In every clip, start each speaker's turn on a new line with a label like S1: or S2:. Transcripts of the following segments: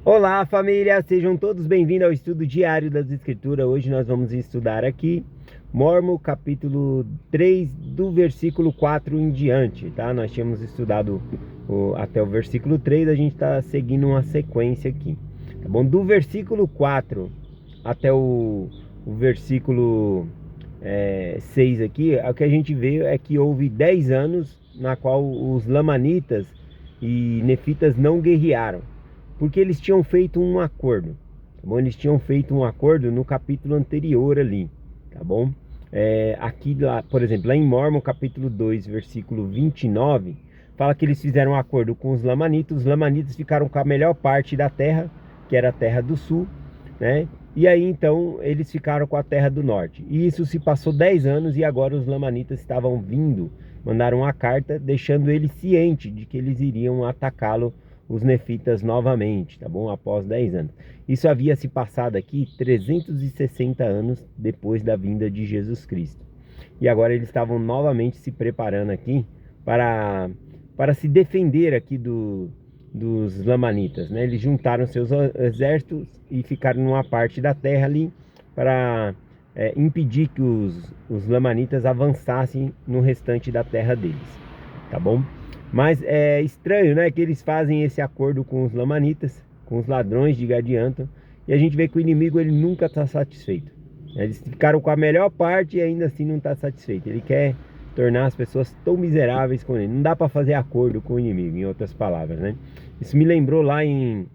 S1: Olá, família! Sejam todos bem-vindos ao estudo diário das Escrituras. Hoje nós vamos estudar aqui Mormon, capítulo 3, do versículo 4 em diante, tá? Nós tínhamos estudado até o versículo 3, a gente está seguindo uma sequência aqui, tá bom? Do versículo 4 até o versículo 6 aqui, o que a gente vê é que houve 10 anos na qual os lamanitas e nefitas não guerrearam, porque eles tinham feito um acordo, tá bom? Eles tinham feito um acordo no capítulo anterior ali, tá bom? Aqui, lá, por exemplo, lá em Mormon, capítulo 2, versículo 29, fala que eles fizeram um acordo com os lamanitas ficaram com a melhor parte da terra, que era a terra do sul, né? E aí, então, eles ficaram com a terra do norte. E isso se passou 10 anos e agora os lamanitas estavam vindo, mandaram uma carta, deixando ele ciente de que eles iriam atacá-lo, os nefitas, novamente, tá bom? Após 10 anos. Isso havia se passado aqui 360 anos depois da vinda de Jesus Cristo. E agora eles estavam novamente se preparando aqui para se defender aqui dos lamanitas, né? Eles juntaram seus exércitos e ficaram numa parte da terra ali para impedir que os lamanitas avançassem no restante da terra deles, tá bom? Mas é estranho, né, que eles fazem esse acordo com os lamanitas, com os ladrões de Gadianton, e a gente vê que o inimigo ele nunca está satisfeito. Eles ficaram com a melhor parte e ainda assim não está satisfeito. Ele quer tornar as pessoas tão miseráveis com ele. Não dá para fazer acordo com o inimigo, em outras palavras, né? Isso me lembrou lá em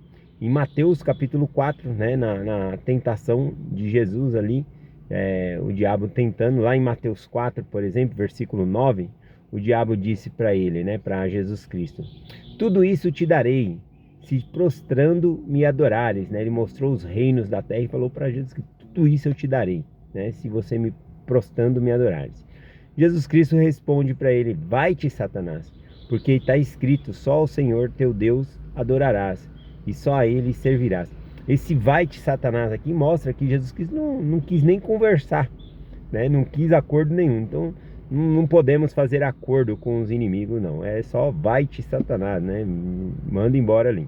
S1: Mateus capítulo 4, né, na tentação de Jesus ali, o diabo tentando, lá em Mateus 4, por exemplo, versículo 9, o diabo disse para ele, né, para Jesus Cristo: tudo isso te darei, se prostrando me adorares, né? Ele mostrou os reinos da terra e falou para Jesus que tudo isso eu te darei, né, se você me prostrando me adorares. Jesus Cristo responde para ele: vai-te, Satanás, porque está escrito, só ao Senhor teu Deus adorarás e só a ele servirás. Esse vai-te, Satanás aqui mostra que Jesus Cristo não quis nem conversar, né? Não quis acordo nenhum. Então não podemos fazer acordo com os inimigos, não. É só vai-te, Satanás, né? Manda embora ali.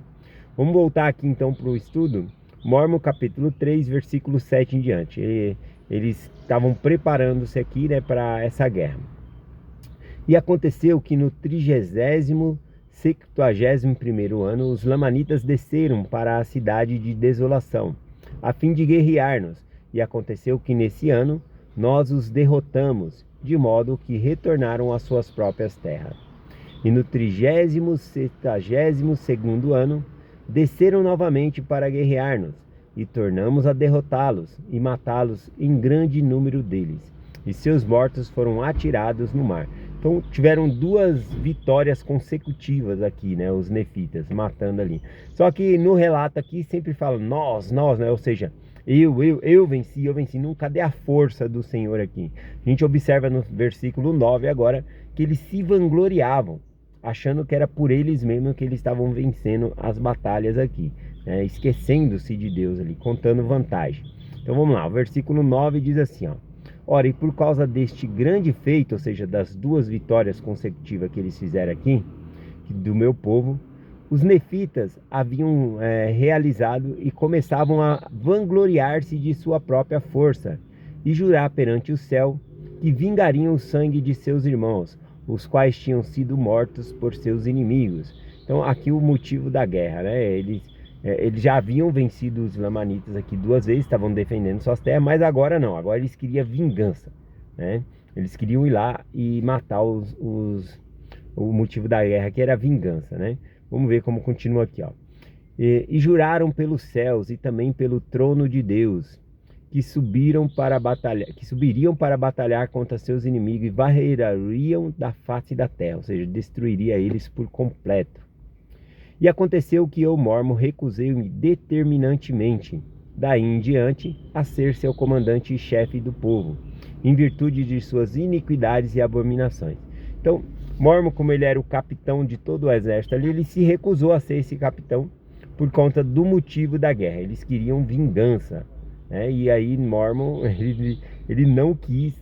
S1: Vamos voltar aqui então para o estudo. Mormon capítulo 3, versículo 7 em diante. Eles estavam preparando-se aqui, né, para essa guerra. E aconteceu que no 70º ano, os lamanitas desceram para a cidade de Desolação, a fim de guerrear-nos. E aconteceu que nesse ano nós os derrotamos, de modo que retornaram às suas próprias terras. E no 72º ano, desceram novamente para guerrear-nos, e tornamos a derrotá-los e matá-los em grande número deles, e seus mortos foram atirados no mar. Então tiveram duas vitórias consecutivas aqui, né, os nefitas, matando ali. Só que no relato aqui sempre fala nós, né, ou seja, eu venci. Não, cadê a força do Senhor aqui? A gente observa no versículo 9 agora que eles se vangloriavam, achando que era por eles mesmos que eles estavam vencendo as batalhas aqui, né? Esquecendo-se de Deus ali, contando vantagem. Então vamos lá, o versículo 9 diz assim, ó: ora, e por causa deste grande feito, ou seja, das duas vitórias consecutivas que eles fizeram aqui, do meu povo, os nefitas haviam realizado e começavam a vangloriar-se de sua própria força e jurar perante o céu que vingariam o sangue de seus irmãos, os quais tinham sido mortos por seus inimigos. Então aqui o motivo da guerra, né? Eles já haviam vencido os lamanitas aqui duas vezes, estavam defendendo suas terras, mas agora não, agora eles queriam vingança, né? Eles queriam ir lá e matar o motivo da guerra, que era a vingança, né? Vamos ver como continua aqui, ó. E juraram pelos céus e também pelo trono de Deus, que subiriam para batalhar contra seus inimigos e varreriam da face da terra, ou seja, destruiria eles por completo. E aconteceu que eu, Mormon, recusei-me determinantemente, daí em diante, a ser seu comandante e chefe do povo, em virtude de suas iniquidades e abominações. Então, Mormon, como ele era o capitão de todo o exército ali, ele se recusou a ser esse capitão por conta do motivo da guerra. Eles queriam vingança, né? E aí Mormon, ele não quis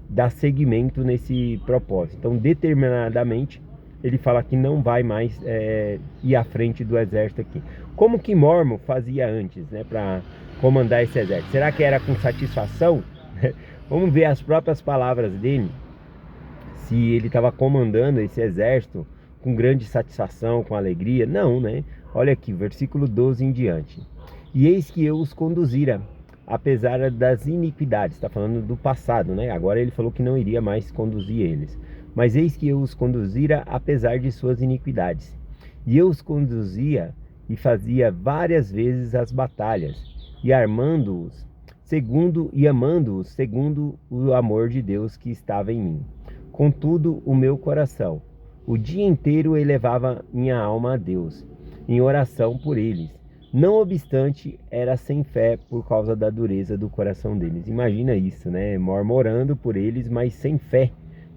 S1: dar seguimento nesse propósito. Então, determinadamente, ele fala que não vai mais ir à frente do exército aqui. Como que Mormon fazia antes, né, para comandar esse exército? Será que era com satisfação? Vamos ver as próprias palavras dele, se ele estava comandando esse exército com grande satisfação, com alegria. Não, né? Olha aqui, versículo 12 em diante. E eis que eu os conduzira, apesar das iniquidades. Está falando do passado, né? Agora ele falou que não iria mais conduzir eles. Mas eis que eu os conduzira, apesar de suas iniquidades. E eu os conduzia e fazia várias vezes as batalhas, e armando-os e amando-os segundo o amor de Deus que estava em mim. Contudo, o meu coração, o dia inteiro elevava minha alma a Deus, em oração por eles. Não obstante, era sem fé por causa da dureza do coração deles. Imagina isso, né? Orando por eles, mas sem fé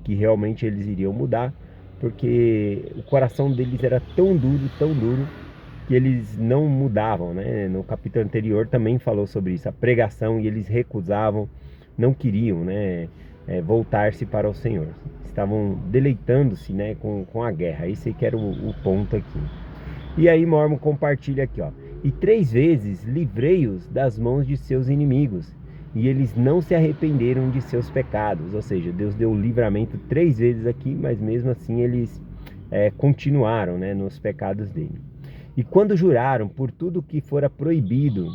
S1: que realmente eles iriam mudar, porque o coração deles era tão duro, que eles não mudavam, né? No capítulo anterior também falou sobre isso, a pregação, e eles recusavam, não queriam, né, voltar-se para o Senhor. Estavam deleitando-se, né, com a guerra. Esse que era o ponto aqui. E aí Mormon compartilha aqui, ó. E 3 vezes livrei-os das mãos de seus inimigos, e eles não se arrependeram de seus pecados. Ou seja, Deus deu o livramento 3 vezes aqui, mas mesmo assim eles continuaram, né, nos pecados dele. E quando juraram por tudo que fora proibido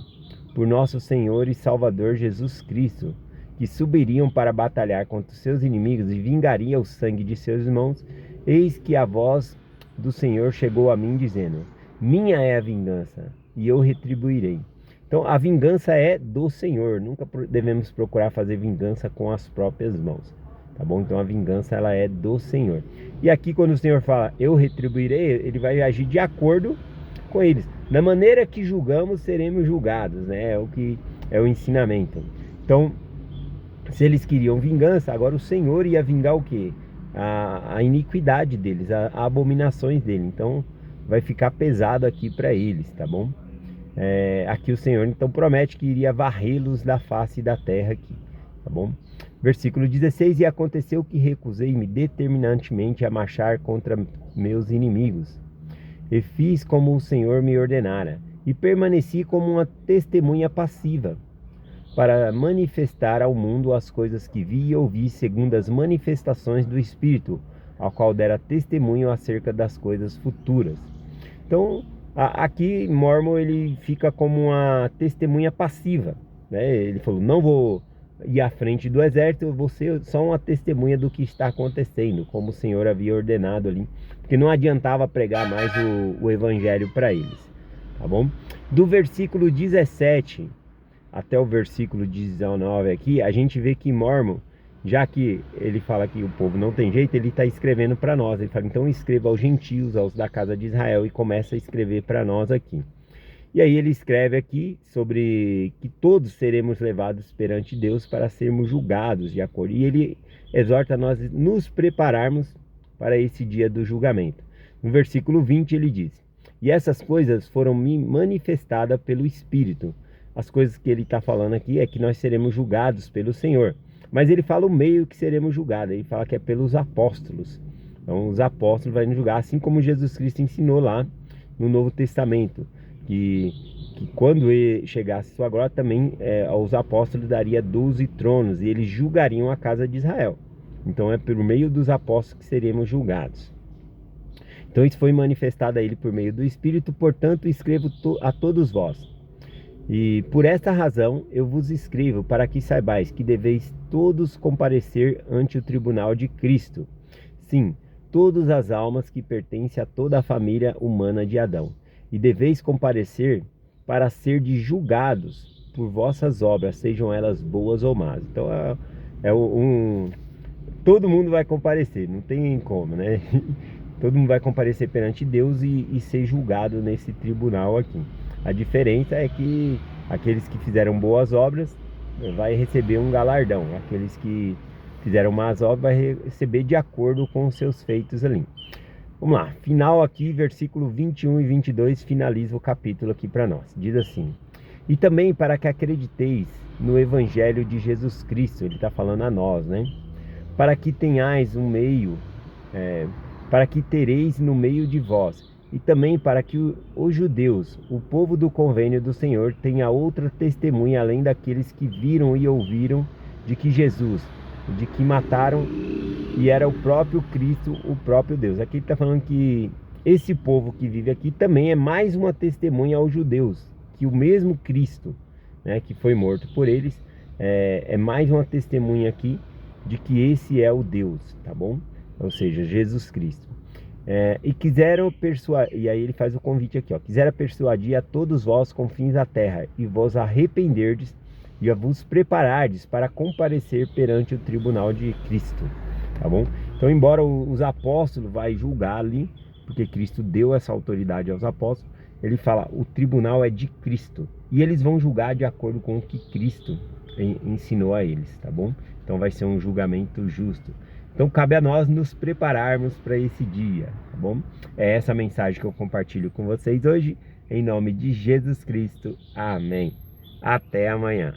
S1: por nosso Senhor e Salvador Jesus Cristo, que subiriam para batalhar contra os seus inimigos e vingariam o sangue de seus irmãos, eis que a voz do Senhor chegou a mim, dizendo: minha é a vingança, e eu retribuirei. Então a vingança é do Senhor, nunca devemos procurar fazer vingança com as próprias mãos, tá bom? Então a vingança, ela é do Senhor. E aqui quando o Senhor fala eu retribuirei, ele vai agir de acordo com eles. Da maneira que julgamos, seremos julgados, né? É o que é o ensinamento. Então, se eles queriam vingança, agora o Senhor ia vingar o quê? A iniquidade deles, as abominações dele. Então, vai ficar pesado aqui para eles, tá bom? Aqui o Senhor então promete que iria varrê-los da face da terra aqui, tá bom? Versículo 16: e aconteceu que recusei-me determinantemente a marchar contra meus inimigos, e fiz como o Senhor me ordenara, e permaneci como uma testemunha passiva, para manifestar ao mundo as coisas que vi e ouvi, segundo as manifestações do Espírito, ao qual dera testemunho acerca das coisas futuras. Então, aqui Mormon ele fica como uma testemunha passiva, né? Ele falou: não vou ir à frente do exército, eu vou ser só uma testemunha do que está acontecendo, como o Senhor havia ordenado ali, porque não adiantava pregar mais o evangelho para eles, tá bom? Do versículo 17 até o versículo 19 aqui, a gente vê que Mormon, já que ele fala que o povo não tem jeito, ele está escrevendo para nós. Ele fala: então escreva aos gentios, aos da casa de Israel, e começa a escrever para nós aqui. E aí ele escreve aqui sobre que todos seremos levados perante Deus para sermos julgados de acordo. E ele exorta nós nos prepararmos para esse dia do julgamento. No versículo 20 ele diz: e essas coisas foram me manifestadas pelo Espírito. As coisas que ele está falando aqui é que nós seremos julgados pelo Senhor. Mas ele fala o meio que seremos julgados. Ele fala que é pelos apóstolos. Então os apóstolos vão nos julgar, assim como Jesus Cristo ensinou lá no Novo Testamento, que quando ele chegasse sua glória, também aos apóstolos daria 12 tronos, e eles julgariam a casa de Israel. Então é por meio dos apóstolos que seremos julgados. Então isso foi manifestado a ele por meio do Espírito. Portanto escrevo a todos vós, e por esta razão eu vos escrevo, para que saibais que deveis todos comparecer ante o tribunal de Cristo. Sim, todas as almas que pertencem a toda a família humana de Adão. E deveis comparecer para ser julgados por vossas obras, sejam elas boas ou más. Então todo mundo vai comparecer, não tem como, né? Todo mundo vai comparecer perante Deus e ser julgado nesse tribunal aqui. A diferença é que aqueles que fizeram boas obras vai receber um galardão. Aqueles que fizeram más obras vai receber de acordo com os seus feitos ali. Vamos lá, final aqui, versículo 21 e 22, finaliza o capítulo aqui para nós. Diz assim: e também para que acrediteis no Evangelho de Jesus Cristo, ele está falando a nós, né? Para que tenhais um meio para que tereis no meio de vós, e também para que os judeus, o povo do convênio do Senhor, tenha outra testemunha além daqueles que viram e ouviram de que Jesus, de que mataram e era o próprio Cristo, o próprio Deus. Aqui ele está falando que esse povo que vive aqui também é mais uma testemunha aos judeus, que o mesmo Cristo, né, que foi morto por eles, é mais uma testemunha aqui de que esse é o Deus, tá bom? Ou seja, Jesus Cristo. E quiseram persuadir, e aí ele faz o convite aqui, ó: quisera persuadir a todos vós confins da terra, e vos arrependerdes, e a vos preparardes para comparecer perante o tribunal de Cristo, tá bom? Então, embora os apóstolos vai julgar ali, porque Cristo deu essa autoridade aos apóstolos, ele fala, o tribunal é de Cristo, e eles vão julgar de acordo com o que Cristo ensinou a eles, tá bom? Então vai ser um julgamento justo. Então cabe a nós nos prepararmos para esse dia, tá bom? É essa mensagem que eu compartilho com vocês hoje, em nome de Jesus Cristo. Amém. Até amanhã.